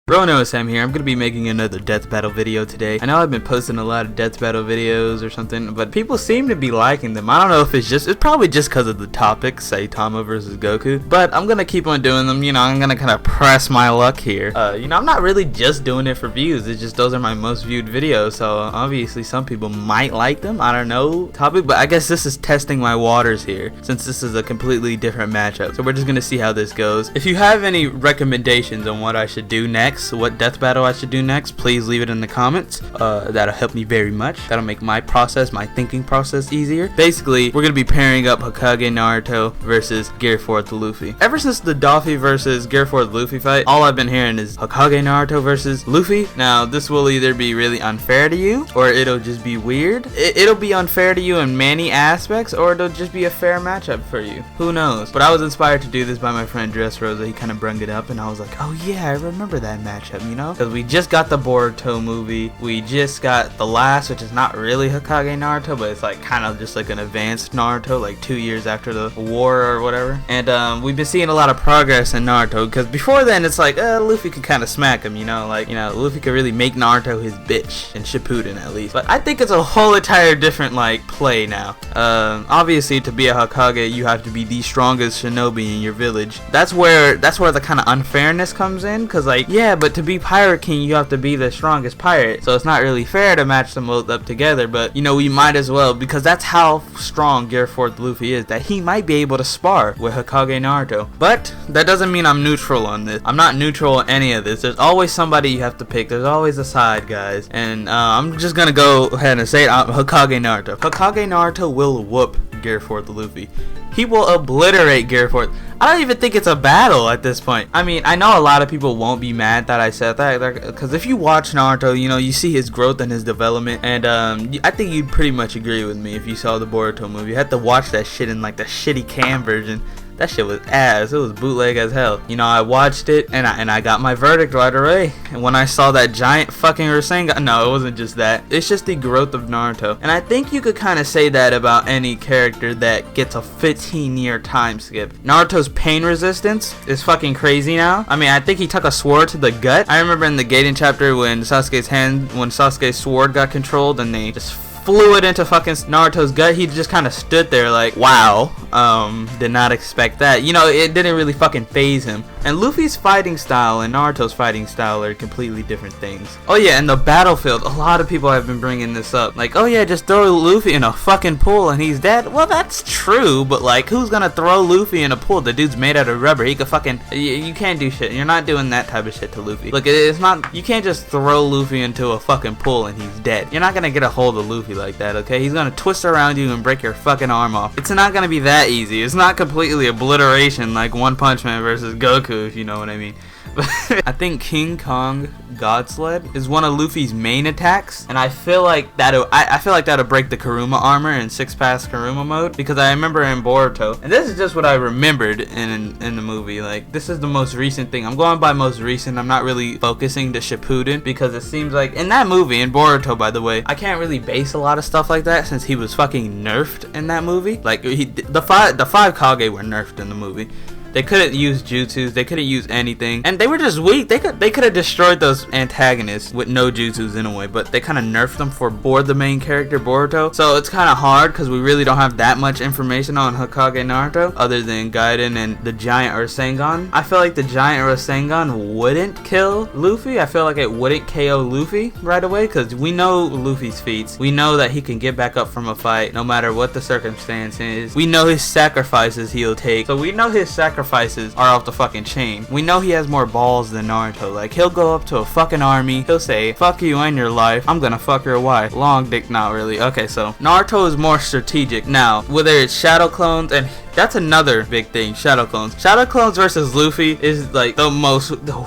Roronoasam here. I'm gonna be making another death battle video today. I know I've been posting a lot of death battle videos or something, but people seem to be liking them. I don't know if it's probably just because of the topic, Saitama versus Goku, but I'm gonna keep on doing them. You know, I'm gonna kind of press my luck here. You know, I'm not really just doing it for views. It's just those are my most viewed videos, so obviously some people might like them. I don't know topic, but I guess this is testing my waters here since this is a completely different matchup. So we're just gonna see how this goes. If you have any recommendations on what I should do next, what death battle I should do next, please leave it in the comments. That'll help me very much. That'll make my thinking process easier. Basically, we're gonna be pairing up Hokage Naruto versus Gear 4th Luffy. Ever since the Luffy versus Gear 4th Luffy fight, all I've been hearing is Hokage Naruto versus Luffy. Now, this will either be really unfair to you, or it'll just be weird. It'll be unfair to you in many aspects, or it'll just be a fair matchup for you. Who knows? But I was inspired to do this by my friend Dressrosa. He kind of brung it up, and I was like, oh yeah, I remember that matchup, you know? Because we just got the Boruto movie. We just got the last, which is not really Hokage Naruto, but it's like kind of just like an advanced Naruto, like 2 years after the war or whatever. And we've been seeing a lot of progress in Naruto, because before then it's like Luffy could kind of smack him, you know, like, you know, Luffy could really make Naruto his bitch in Shippuden at least. But I think it's a whole entire different like play now. Obviously to be a Hokage you have to be the strongest shinobi in your village. That's where the kind of unfairness comes in, because like, yeah, but to be Pirate King you have to be the strongest pirate, so it's not really fair to match them both up together. But you know, we might as well, because that's how strong Gear 4th Luffy is, that he might be able to spar with Hokage Naruto. But that doesn't mean I'm neutral on this. I'm not neutral on any of this. There's always somebody you have to pick. There's always a side, guys, and I'm just gonna go ahead and say it. Hokage Naruto. Hokage Naruto will whoop Gear 4th Luffy. He will obliterate Gear 4th. I don't even think it's a battle at this point. I mean, I know a lot of people won't be mad that I said that, because if you watch Naruto, you know, you see his growth and his development, and I think you'd pretty much agree with me if you saw the Boruto movie. You had to watch that shit in like the shitty cam version. That shit was ass. It was bootleg as hell. You know, I watched it and I got my verdict right away. And when I saw that giant fucking Rasengan, no, it wasn't just that. It's just the growth of Naruto. And I think you could kind of say that about any character that gets a 15-year time skip. Naruto's pain resistance is fucking crazy now. I mean, I think he took a sword to the gut. I remember in the Gaiden chapter when Sasuke's sword got controlled and they just flew it into fucking Naruto's gut. He just kind of stood there like, wow, did not expect that. You know, it didn't really fucking phase him. And Luffy's fighting style and Naruto's fighting style are completely different things. Oh yeah, and the battlefield, a lot of people have been bringing this up. Like, oh yeah, just throw Luffy in a fucking pool and he's dead. Well, that's true, but like, who's gonna throw Luffy in a pool? The dude's made out of rubber. He could fucking, you can't do shit. You're not doing that type of shit to Luffy. Look, it's not, you can't just throw Luffy into a fucking pool and he's dead. You're not gonna get a hold of Luffy like that, okay? He's gonna twist around you and break your fucking arm off. It's not gonna be that easy. It's not completely obliteration like One Punch Man versus Goku, if you know what I mean. I think King Kong God Sled is one of Luffy's main attacks, and I feel like that'll break the Kuruma armor in 6-pass Kuruma mode, because I remember in Boruto, and this is just what I remembered in the movie. Like, this is the most recent thing. I'm going by most recent. I'm not really focusing to Shippuden, because it seems like in that movie, in Boruto, by the way, I can't really base a lot of stuff like that since he was fucking nerfed in that movie. Like, the five Kage were nerfed in the movie. They couldn't use jutsus, they couldn't use anything, and they were just weak. They could have destroyed those antagonists with no jutsus in a way, but they kind of nerfed them for the main character, Boruto. So it's kind of hard because we really don't have that much information on Hokage Naruto other than Gaiden and the giant Rasengan. I feel like the giant Rasengan wouldn't kill Luffy. I feel like it wouldn't KO Luffy right away, because we know Luffy's feats. We know that he can get back up from a fight no matter what the circumstance is. We know his sacrifices he'll take. So we know his sacrifices are off the fucking chain. We know he has more balls than Naruto. Like, he'll go up to a fucking army, he'll say, fuck you and your life, I'm gonna fuck your wife. Long dick, not really. Okay, so Naruto is more strategic. Now, whether it's shadow clones, and that's another big thing, shadow clones. Shadow clones versus Luffy is like the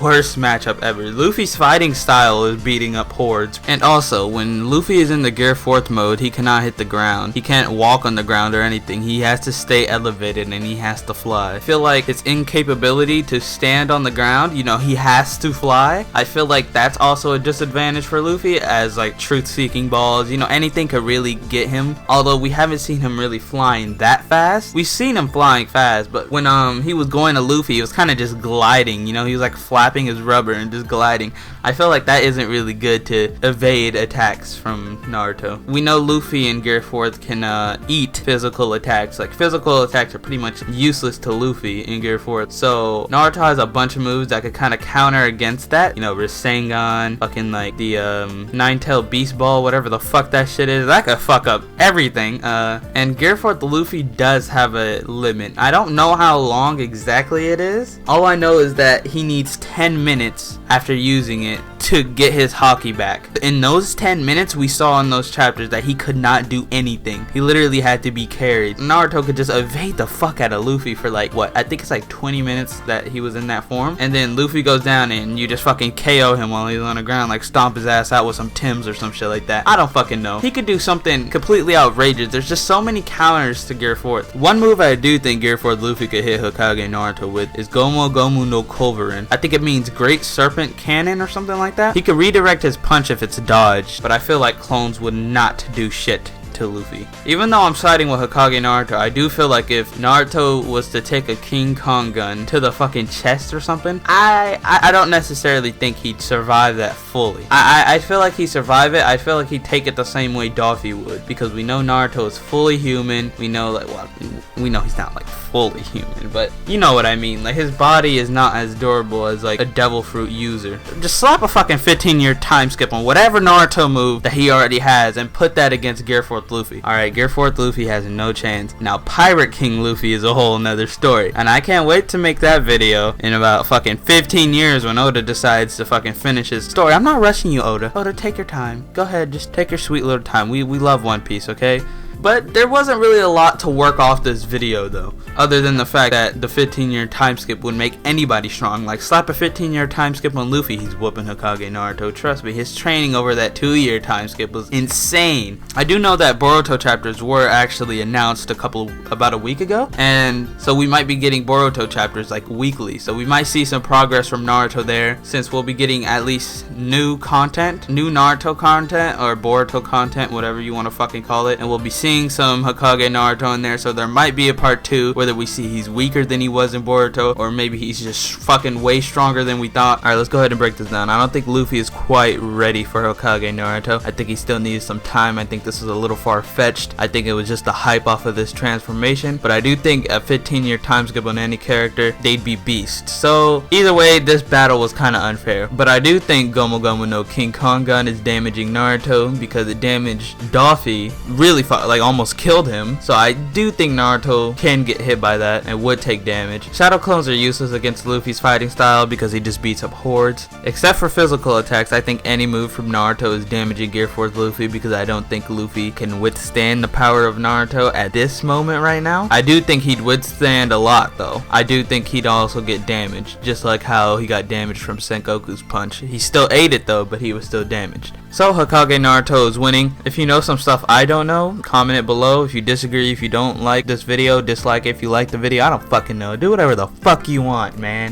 worst matchup ever. Luffy's fighting style is beating up hordes. And also, when Luffy is in the Gear 4th mode, he cannot hit the ground. He can't walk on the ground or anything. He has to stay elevated and he has to fly. I feel like his incapability to stand on the ground, you know, he has to fly. I feel like that's also a disadvantage for Luffy, as like truth-seeking balls, you know, anything could really get him. Although we haven't seen him really flying that fast. We see seen him flying fast, but when he was going to Luffy, he was kind of just gliding, you know, he was like flapping his rubber and just gliding. I feel like that isn't really good to evade attacks from Naruto. We know Luffy and Gear 4 can eat physical attacks. Like, physical attacks are pretty much useless to Luffy in Gear 4. So Naruto has a bunch of moves that could kind of counter against that. You know, Rasengan, fucking like the Nine-Tailed Beast Ball, whatever the fuck that shit is. That could fuck up everything. And Gear 4 Luffy does have a limit. I don't know how long exactly it is. All I know is that he needs 10 minutes after using it to get his haki back. In those 10 minutes, we saw in those chapters that he could not do anything. He literally had to be carried. Naruto could just evade the fuck out of Luffy for like, what, I think it's like 20 minutes that he was in that form. And then Luffy goes down and you just fucking KO him while he's on the ground, like stomp his ass out with some Tims or some shit like that. I don't fucking know. He could do something completely outrageous. There's just so many counters to Gear 4. One move I do think Gear 4 Luffy could hit Hokage Naruto with is Gomu Gomu no Culverin. I think it means Great Serpent Cannon or something like that. He could redirect his punch if it's dodged, but I feel like clones would not do shit to Luffy. Even though I'm siding with Hokage Naruto, I do feel like if Naruto was to take a King Kong gun to the fucking chest or something, I don't necessarily think he'd survive that fully. I feel like he'd survive it. I feel like he'd take it the same way Luffy would, because we know Naruto is fully human. We know, like, well, we know he's not like fully human, but you know what I mean. Like, his body is not as durable as like a devil fruit user. Just slap a fucking 15-year time skip on whatever Naruto move that he already has and put that against Gear 4 Luffy. Alright, Gear 4 Luffy has no chance. Now, Pirate King Luffy is a whole nother story, and I can't wait to make that video in about fucking 15 years when Oda decides to fucking finish his story. I'm not rushing you, Oda. Oda, take your time. Go ahead, just take your sweet little time. We love One Piece, okay? But there wasn't really a lot to work off this video though, other than the fact that the 15-year time skip would make anybody strong. Like, slap a 15-year time skip on Luffy, he's whooping Hokage Naruto. Trust me, his training over that 2-year time skip was insane. I do know that Boruto chapters were actually announced about a week ago, and so we might be getting Boruto chapters like weekly. So we might see some progress from Naruto there, since we'll be getting at least new content, new Naruto content, or Boruto content, whatever you want to fucking call it, and we'll be seeing some Hokage Naruto in there, so there might be a part 2, whether we see he's weaker than he was in Boruto, or maybe he's just fucking way stronger than we thought. Alright, let's go ahead and break this down. I don't think Luffy is quite ready for Hokage Naruto. I think he still needs some time. I think this is a little far-fetched. I think it was just the hype off of this transformation, but I do think a 15-year time skip on any character, they'd be beasts. So either way, this battle was kind of unfair, but I do think Gomu Gomu no King Kong gun is damaging Naruto because it damaged Luffy really like almost killed him. So I do think Naruto can get hit by that and would take damage. Shadow clones are useless against Luffy's fighting style because he just beats up hordes. Except for physical attacks, I think any move from Naruto is damaging Gear 4's Luffy, because I don't think Luffy can withstand the power of Naruto at this moment right now. I do think he'd withstand a lot though. I do think he'd also get damaged, just like how he got damaged from Sengoku's punch. He still ate it though, but he was still damaged. So Hokage Naruto is winning. If you know some stuff I don't know, comment it below. If you disagree, if you don't like this video, dislike it. If you like the video, I don't fucking know. Do whatever the fuck you want, man.